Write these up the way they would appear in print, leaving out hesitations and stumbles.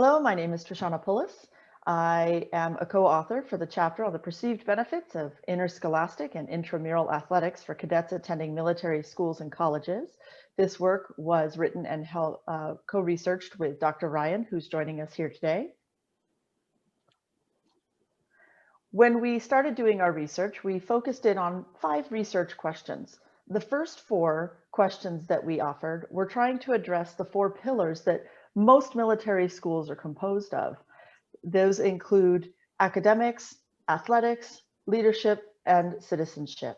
Hello, my name is Trishana Pulos. I am a co-author for the chapter on the perceived benefits of interscholastic and intramural athletics for cadets attending military schools and colleges. This work was written and co-researched with Dr. Ryan, who's joining us here today. When we started doing our research, we focused in on 5 research questions. The first 4 questions that we offered were trying to address the 4 pillars that most military schools are composed of. Those include academics, athletics, leadership, and citizenship.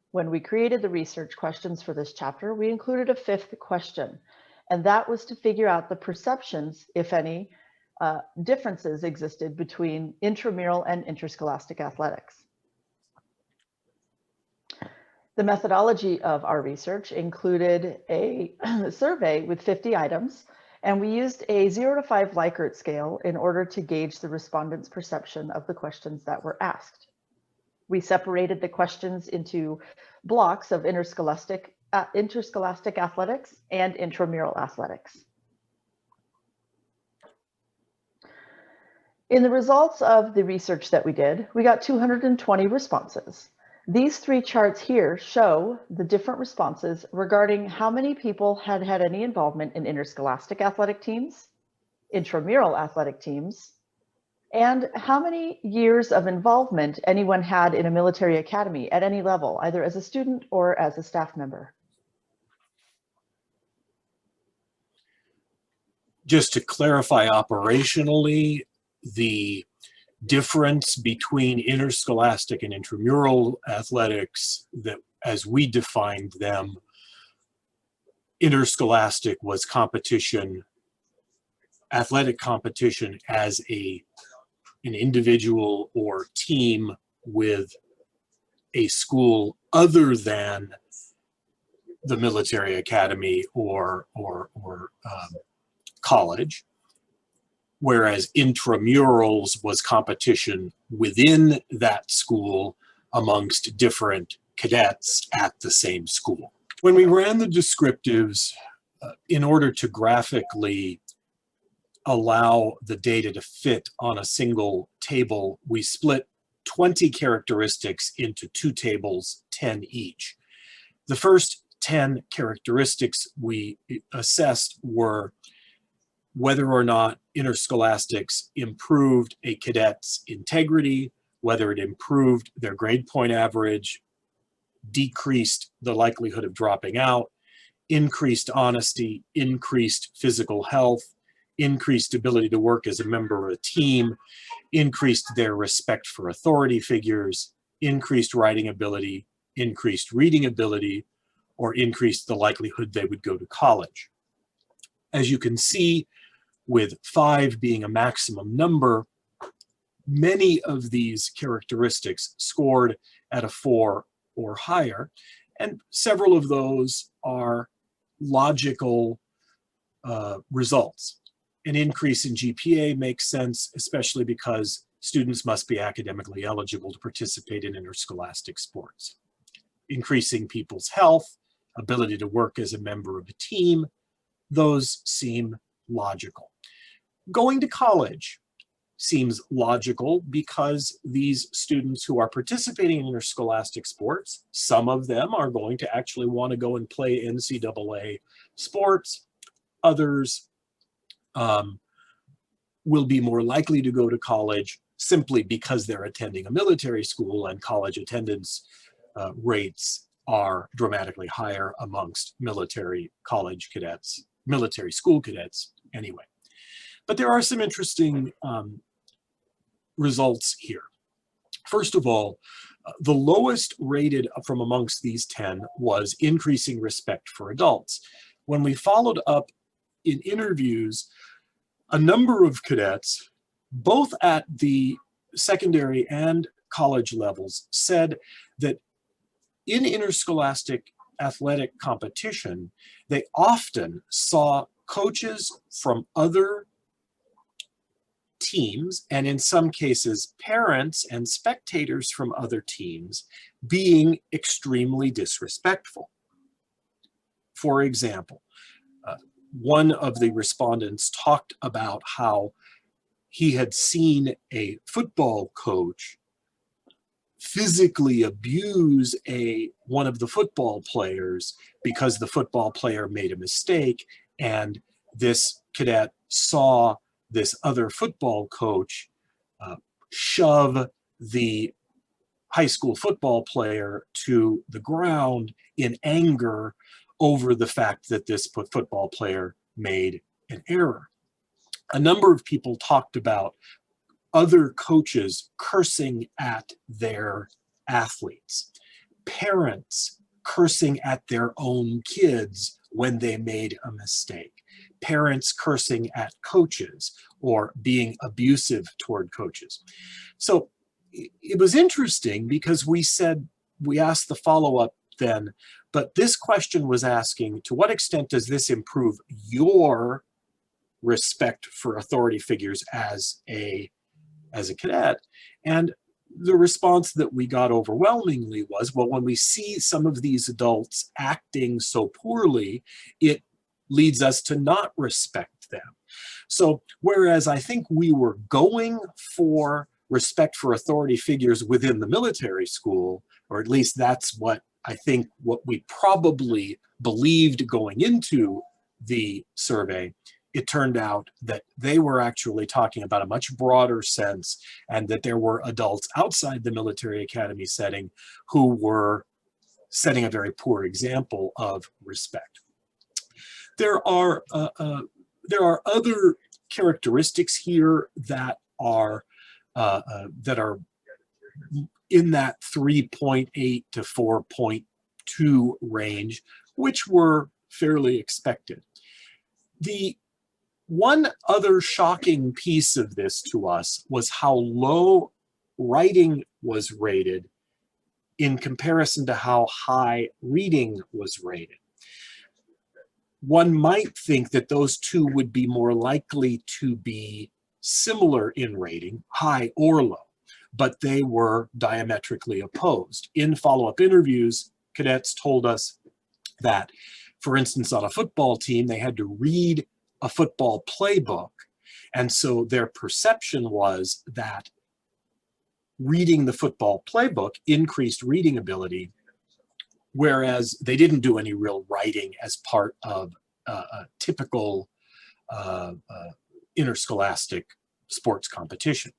When we created the research questions for this chapter, we included a 5th question, and that was to figure out the perceptions, if any, differences existed between intramural and interscholastic athletics. The methodology of our research included a survey with 50 items, and we used a 0 to 5 Likert scale in order to gauge the respondents' perception of the questions that were asked. We separated the questions into blocks of interscholastic athletics and intramural athletics. In the results of the research that we did, we got 220 responses. These 3 charts here show the different responses regarding how many people had had any involvement in interscholastic athletic teams, intramural athletic teams, and how many years of involvement anyone had in a military academy at any level, either as a student or as a staff member. Just to clarify operationally, the difference between interscholastic and intramural athletics, that as we defined them, interscholastic was competition, athletic competition as an individual or team with a school other than the military academy or college. Whereas intramurals was competition within that school amongst different cadets at the same school. When we ran the descriptives, in order to graphically allow the data to fit on a single table, we split 20 characteristics into 2 tables, 10 each. The first 10 characteristics we assessed were whether or not interscholastics improved a cadet's integrity, whether it improved their grade point average, decreased the likelihood of dropping out, increased honesty, increased physical health, increased ability to work as a member of a team, increased their respect for authority figures, increased writing ability, increased reading ability, or increased the likelihood they would go to college. As you can see, with 5 being a maximum number, many of these characteristics scored at a 4 or higher, and several of those are logical results. An increase in GPA makes sense, especially because students must be academically eligible to participate in interscholastic sports. Increasing people's health, ability to work as a member of a team, those seem logical. Going to college seems logical because these students who are participating in interscholastic sports, some of them are going to actually want to go and play NCAA sports. Others will be more likely to go to college simply because they're attending a military school, and college attendance rates are dramatically higher amongst military college cadets, military school cadets anyway. But there are some interesting results here. First of all, the lowest rated from amongst these 10 was increasing respect for adults. When we followed up in interviews, a number of cadets, both at the secondary and college levels, said that in interscholastic athletic competition, they often saw coaches from other teams, and in some cases parents and spectators from other teams, being extremely disrespectful. For example, one of the respondents talked about how he had seen a football coach physically abuse one of the football players because the football player made a mistake, and this cadet saw this other football coach shove the high school football player to the ground in anger over the fact that this football player made an error. A number of people talked about other coaches cursing at their athletes, parents cursing at their own kids when they made a mistake, parents cursing at coaches or being abusive toward coaches. So it was interesting because we asked the follow-up then, but this question was asking, to what extent does this improve your respect for authority figures as a cadet? And the response that we got overwhelmingly was, well, when we see some of these adults acting so poorly, it leads us to not respect them. So whereas I think we were going for respect for authority figures within the military school, or at least that's what we probably believed going into the survey, it turned out that they were actually talking about a much broader sense, and that there were adults outside the military academy setting who were setting a very poor example of respect. There are other characteristics here that are in that 3.8 to 4.2 range, which were fairly expected. The one other shocking piece of this to us was how low writing was rated in comparison to how high reading was rated. One might think that those two would be more likely to be similar in rating, high or low, but they were diametrically opposed. In follow-up interviews, cadets told us that, for instance, on a football team, they had to read a football playbook, and so their perception was that reading the football playbook increased reading ability, whereas they didn't do any real writing as part of a typical interscholastic sports competition.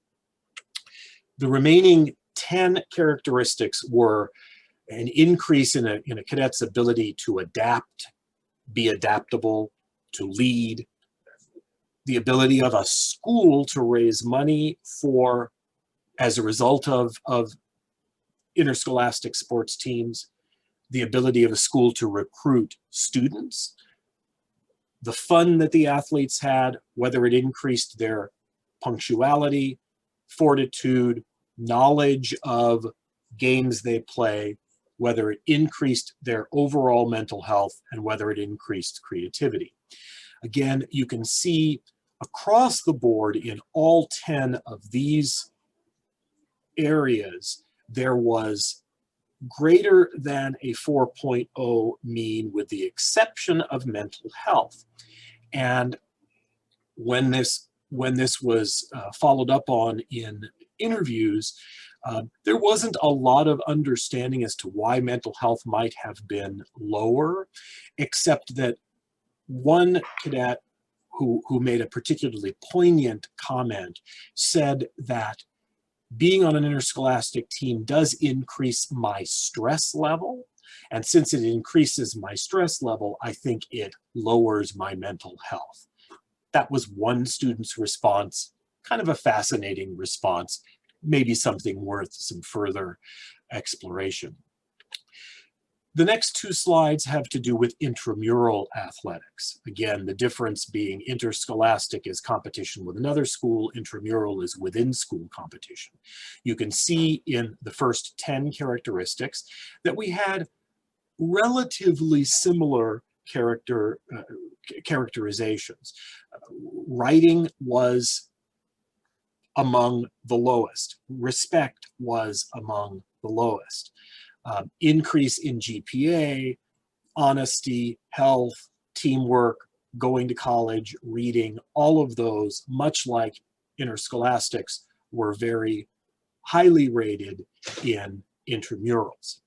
The remaining 10 characteristics were an increase in a cadet's ability to adapt, be adaptable, to lead, the ability of a school to raise money as a result of interscholastic sports teams, the ability of a school to recruit students, the fun that the athletes had, whether it increased their punctuality, fortitude, knowledge of games they play, whether it increased their overall mental health, and whether it increased creativity. Again, you can see across the board in all 10 of these areas, there was greater than a 4.0 mean, with the exception of mental health. And when this was followed up on in interviews, there wasn't a lot of understanding as to why mental health might have been lower, except that one cadet who made a particularly poignant comment said that being on an interscholastic team does increase my stress level. And since it increases my stress level, I think it lowers my mental health. That was one student's response, kind of a fascinating response, maybe something worth some further exploration. The next two slides have to do with intramural athletics. Again, the difference being interscholastic is competition with another school, intramural is within school competition. You can see in the first 10 characteristics that we had relatively similar characterizations. Writing was among the lowest. Respect was among the lowest. Increase in GPA, honesty, health, teamwork, going to college, reading, all of those, much like interscholastics, were very highly rated in intramurals.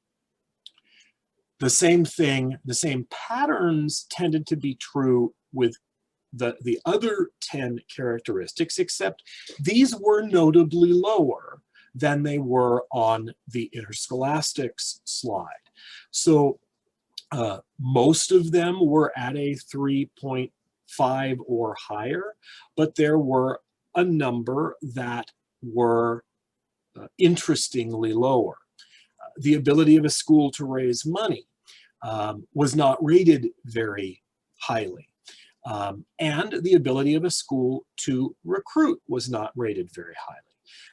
The same thing, the same patterns tended to be true with the other 10 characteristics, except these were notably lower than they were on the interscholastics slide. So most of them were at a 3.5 or higher, but there were a number that were interestingly lower. The ability of a school to raise money was not rated very highly. And the ability of a school to recruit was not rated very highly.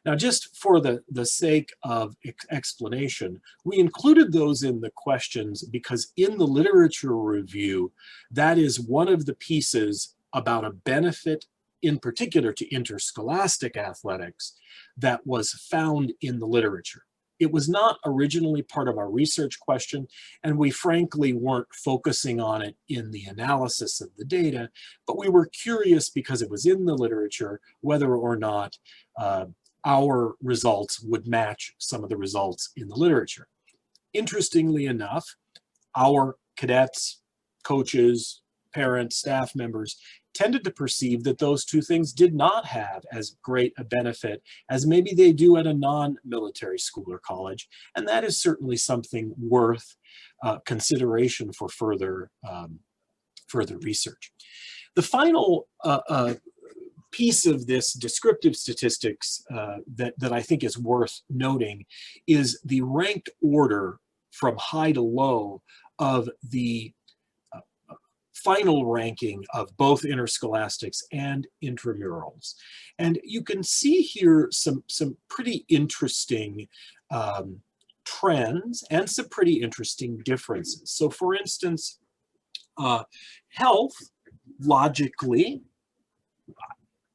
Now, just for the sake of explanation, we included those in the questions because in the literature review, that is one of the pieces about a benefit in particular to interscholastic athletics that was found in the literature. It was not originally part of our research question, and we frankly weren't focusing on it in the analysis of the data, but we were curious because it was in the literature whether or not our results would match some of the results in the literature. Interestingly enough, our cadets, coaches, parents, staff members tended to perceive that those two things did not have as great a benefit as maybe they do at a non-military school or college. And that is certainly something worth consideration for further research. The final piece of this descriptive statistics that I think is worth noting is the ranked order from high to low of the final ranking of both interscholastics and intramurals. And you can see here some pretty interesting trends and some pretty interesting differences. So for instance, health logically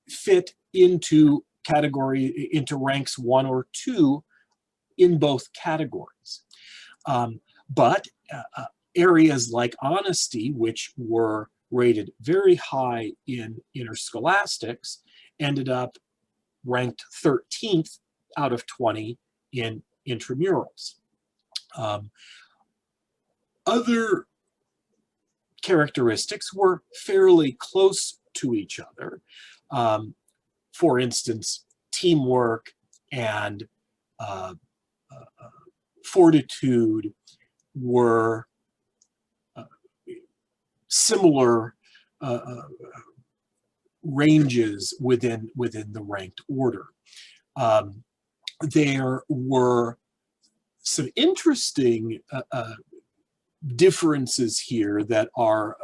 fit into ranks 1 or 2 in both categories. But areas like honesty, which were rated very high in interscholastics, ended up ranked 13th out of 20 in intramurals. Other characteristics were fairly close to each other. For instance, teamwork and fortitude were similar ranges within the ranked order. There were some interesting differences here that are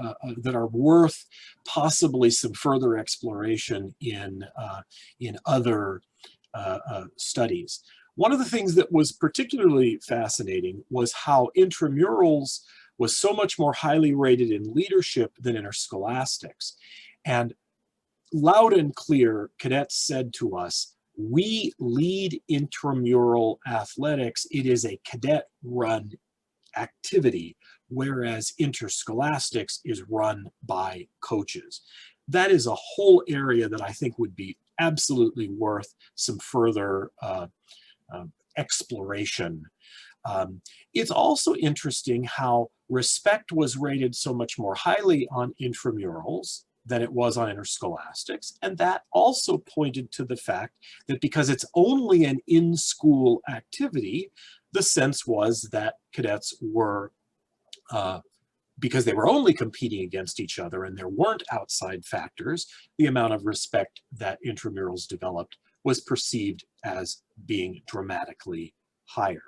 worth possibly some further exploration in other studies. One of the things that was particularly fascinating was how intramurals was so much more highly rated in leadership than interscholastics. And loud and clear, cadets said to us, "We lead intramural athletics. It is a cadet-run activity, whereas interscholastics is run by coaches." That is a whole area that I think would be absolutely worth some further exploration. It's also interesting how respect was rated so much more highly on intramurals than it was on interscholastics, and that also pointed to the fact that because it's only an in-school activity, the sense was that cadets were, because they were only competing against each other and there weren't outside factors, the amount of respect that intramurals developed was perceived as being dramatically higher.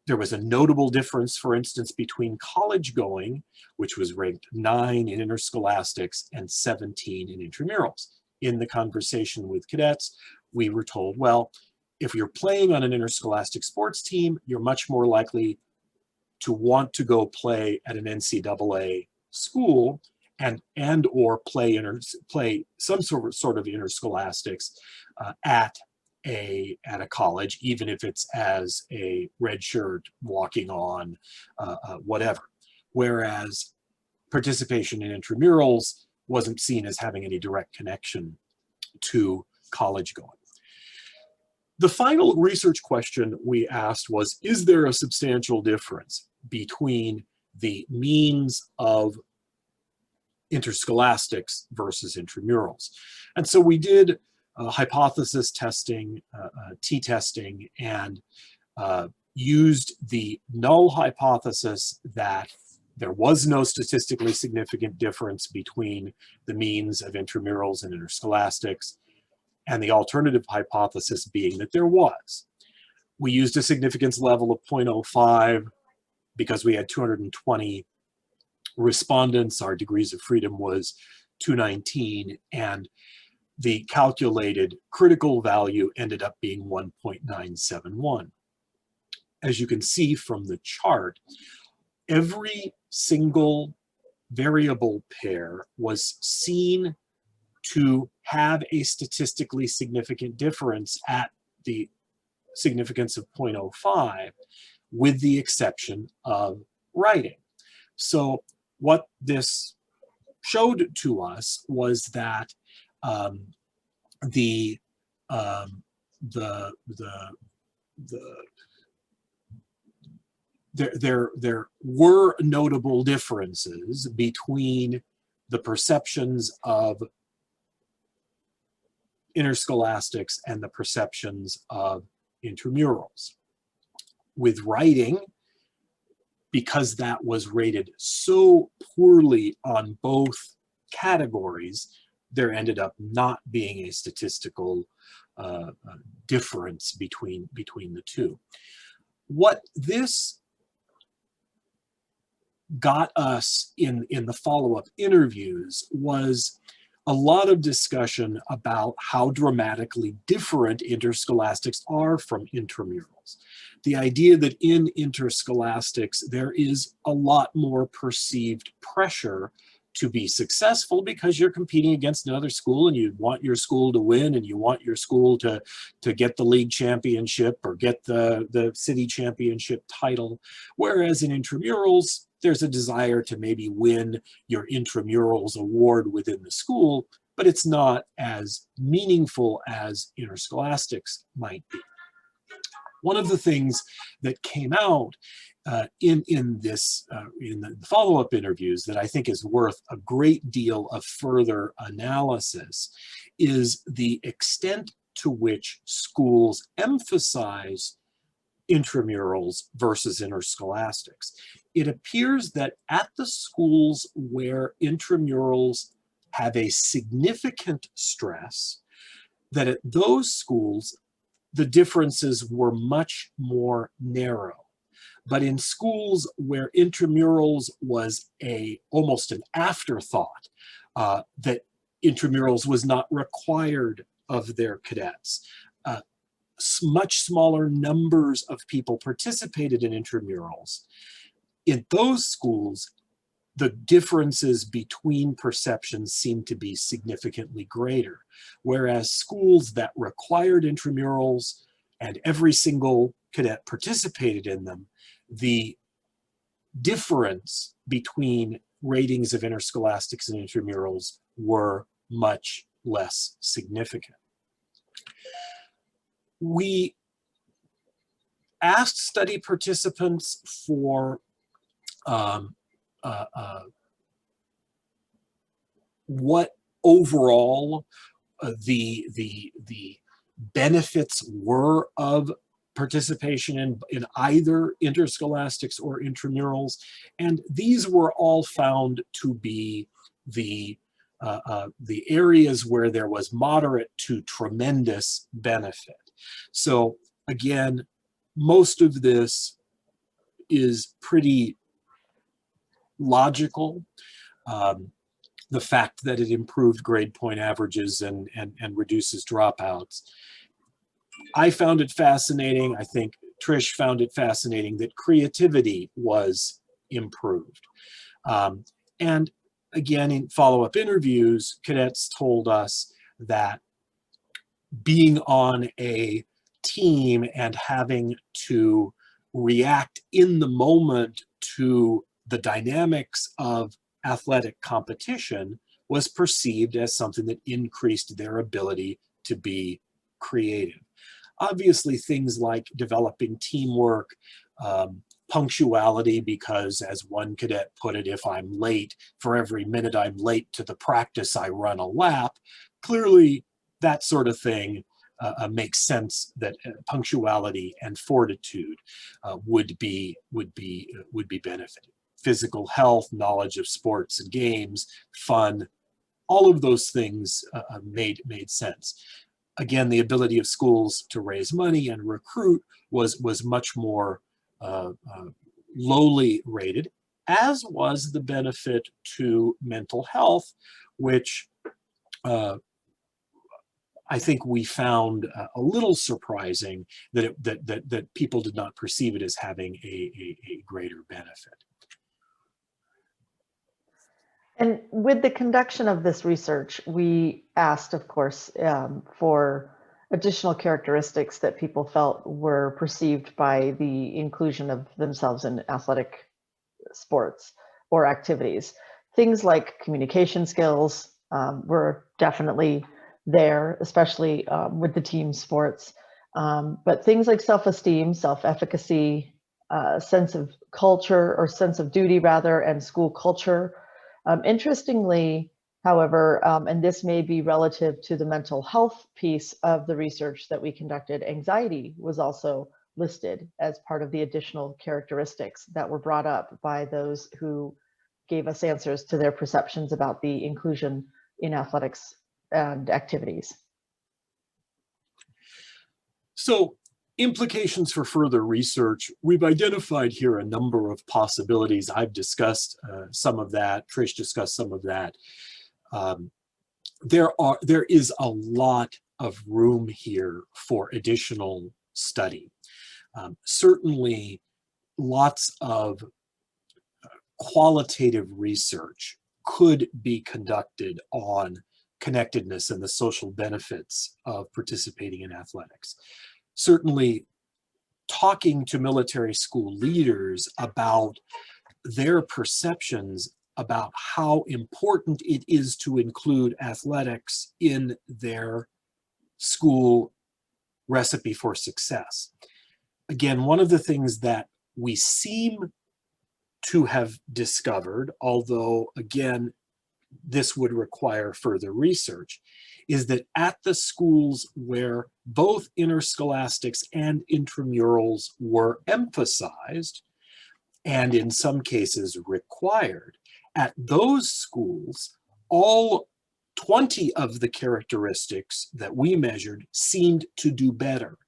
There was a notable difference, for instance, between college going, which was ranked 9 in interscholastics and 17 in intramurals. In the conversation with cadets, we were told, well, if you're playing on an interscholastic sports team, you're much more likely to want to go play at an NCAA school and or play some sort of interscholastics at a college, even if it's as a red shirt walking on whatever. Whereas participation in intramurals wasn't seen as having any direct connection to college going. The final research question we asked was, is there a substantial difference between the means of interscholastics versus intramurals? And so we did hypothesis testing, t-testing, and used the null hypothesis that there was no statistically significant difference between the means of intramurals and interscholastics, and the alternative hypothesis being that there was. We used a significance level of 0.05 because we had 220 respondents. Our degrees of freedom was 219, and the calculated critical value ended up being 1.971. As you can see from the chart, every single variable pair was seen to have a statistically significant difference at the significance of 0.05, with the exception of writing. So what this showed to us was that there were notable differences between the perceptions of interscholastics and the perceptions of intramurals. With writing, because that was rated so poorly on both categories, there ended up not being a statistical difference between the two. What this got us in the follow-up interviews was a lot of discussion about how dramatically different interscholastics are from intramurals. The idea that in interscholastics there is a lot more perceived pressure to be successful because you're competing against another school and you want your school to win and you want your school to get the league championship or get the city championship title. Whereas in intramurals, there's a desire to maybe win your intramurals award within the school, but it's not as meaningful as interscholastics might be. One of the things that came out in the follow-up interviews that I think is worth a great deal of further analysis is the extent to which schools emphasize intramurals versus interscholastics. It appears that at the schools where intramurals have a significant stress, that at those schools, the differences were much more narrow. But in schools where intramurals was almost an afterthought, that intramurals was not required of their cadets, much smaller numbers of people participated in intramurals. In those schools, the differences between perceptions seem to be significantly greater. Whereas schools that required intramurals and every single cadet participated in them, the difference between ratings of interscholastics and intramurals were much less significant. We asked study participants for what overall the benefits were of participation in either interscholastics or intramurals, and these were all found to be the areas where there was moderate to tremendous benefit. So again, most of this is pretty logical. The fact that it improved grade point averages and reduces dropouts. I found it fascinating. I think Trish found it fascinating that creativity was improved. And again, in follow-up interviews, cadets told us that being on a team and having to react in the moment to the dynamics of athletic competition was perceived as something that increased their ability to be creative. Obviously, things like developing teamwork, punctuality, because as one cadet put it, if I'm late, for every minute I'm late to the practice, I run a lap. Clearly, that sort of thing makes sense, that punctuality and fortitude would be benefited. Physical health, knowledge of sports and games, fun, all of those things made sense. Again, the ability of schools to raise money and recruit was much more lowly rated, as was the benefit to mental health, which I think we found a little surprising that people did not perceive it as having a greater benefit. And with the conduction of this research, we asked, of course, for additional characteristics that people felt were perceived by the inclusion of themselves in athletic sports or activities. Things like communication skills were definitely there, especially with the team sports. But things like self-esteem, self-efficacy, sense of culture, or sense of duty rather, and school culture. Interestingly, however, and this may be relative to the mental health piece of the research that we conducted, anxiety was also listed as part of the additional characteristics that were brought up by those who gave us answers to their perceptions about the inclusion in athletics and activities. So, implications for further research. We've identified here a number of possibilities. I've discussed some of that. Trish discussed some of that. There is a lot of room here for additional study. Certainly, lots of qualitative research could be conducted on connectedness and the social benefits of participating in athletics. Certainly, talking to military school leaders about their perceptions about how important it is to include athletics in their school recipe for success. Again, one of the things that we seem to have discovered, although again, this would require further research, is that at the schools where both interscholastics and intramurals were emphasized, and in some cases required, at those schools, all 20 of the characteristics that we measured seemed to do better.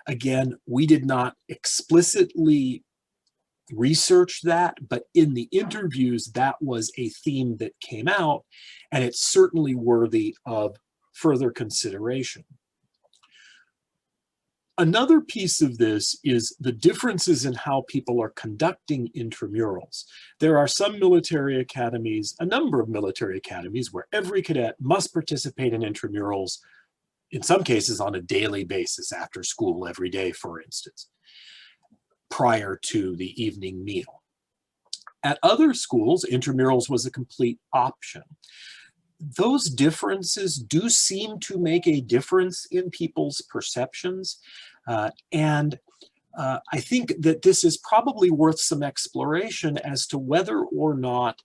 Again, we did not explicitly research that, but in the interviews, that was a theme that came out, and it's certainly worthy of further consideration. Another piece of this is the differences in how people are conducting intramurals. There are some military academies, a number of military academies, where every cadet must participate in intramurals, in some cases on a daily basis, after school every day, for instance, prior to the evening meal. At other schools, intramurals was a complete option. Those differences do seem to make a difference in people's perceptions. And I think that this is probably worth some exploration as to whether or not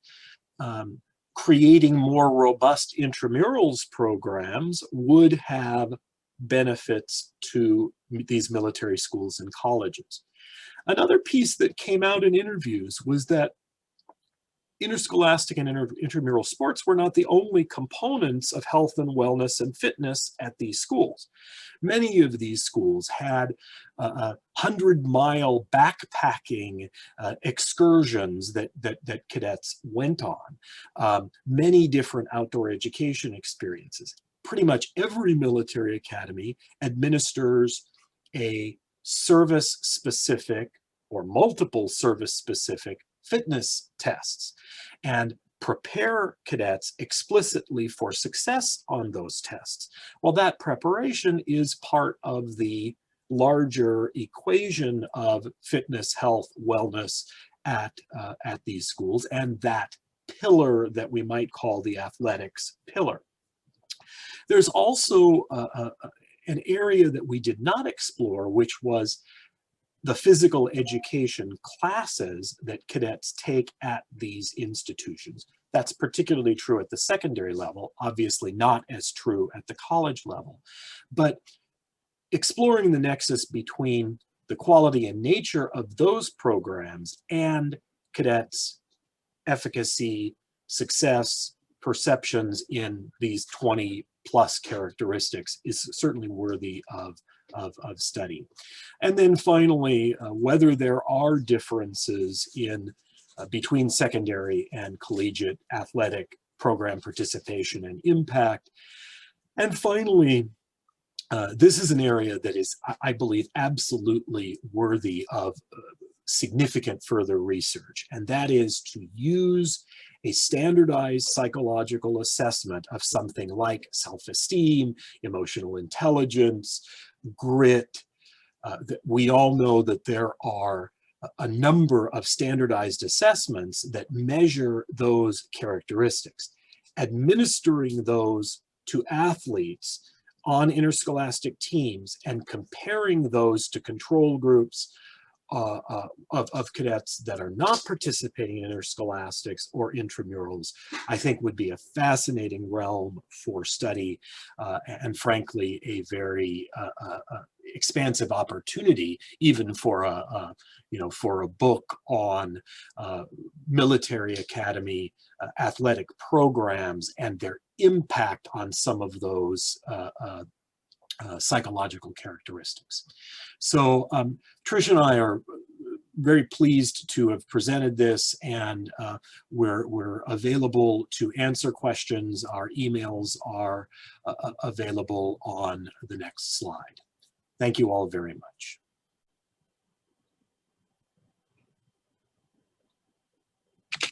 creating more robust intramurals programs would have benefits to these military schools and colleges. Another piece that came out in interviews was that interscholastic and intramural sports were not the only components of health and wellness and fitness at these schools. Many of these schools had 100-mile backpacking excursions that cadets went on, many different outdoor education experiences. Pretty much every military academy administers a service-specific or multiple service-specific fitness tests and prepare cadets explicitly for success on those tests. Well, that preparation is part of the larger equation of fitness, health, wellness at these schools, and that pillar that we might call the athletics pillar. There's also an area that we did not explore, which was the physical education classes that cadets take at these institutions. That's particularly true at the secondary level, obviously not as true at the college level. But exploring the nexus between the quality and nature of those programs and cadets' efficacy, success, perceptions in these 20+ characteristics is certainly worthy of study. And then finally, whether there are differences in between secondary and collegiate athletic program participation and impact. And finally, this is an area that is, I believe, absolutely worthy of significant further research, and that is to use a standardized psychological assessment of something like self-esteem, emotional intelligence, grit. We all know that there are a number of standardized assessments that measure those characteristics. Administering those to athletes on interscholastic teams and comparing those to control groups of cadets that are not participating in interscholastics or intramurals, I think would be a fascinating realm for study, and frankly, a very expansive opportunity, even for a book on military academy athletic programs and their impact on some of those psychological characteristics. So Trish and I are very pleased to have presented this, and we're available to answer questions. Our emails are available on the next slide. Thank you all very much.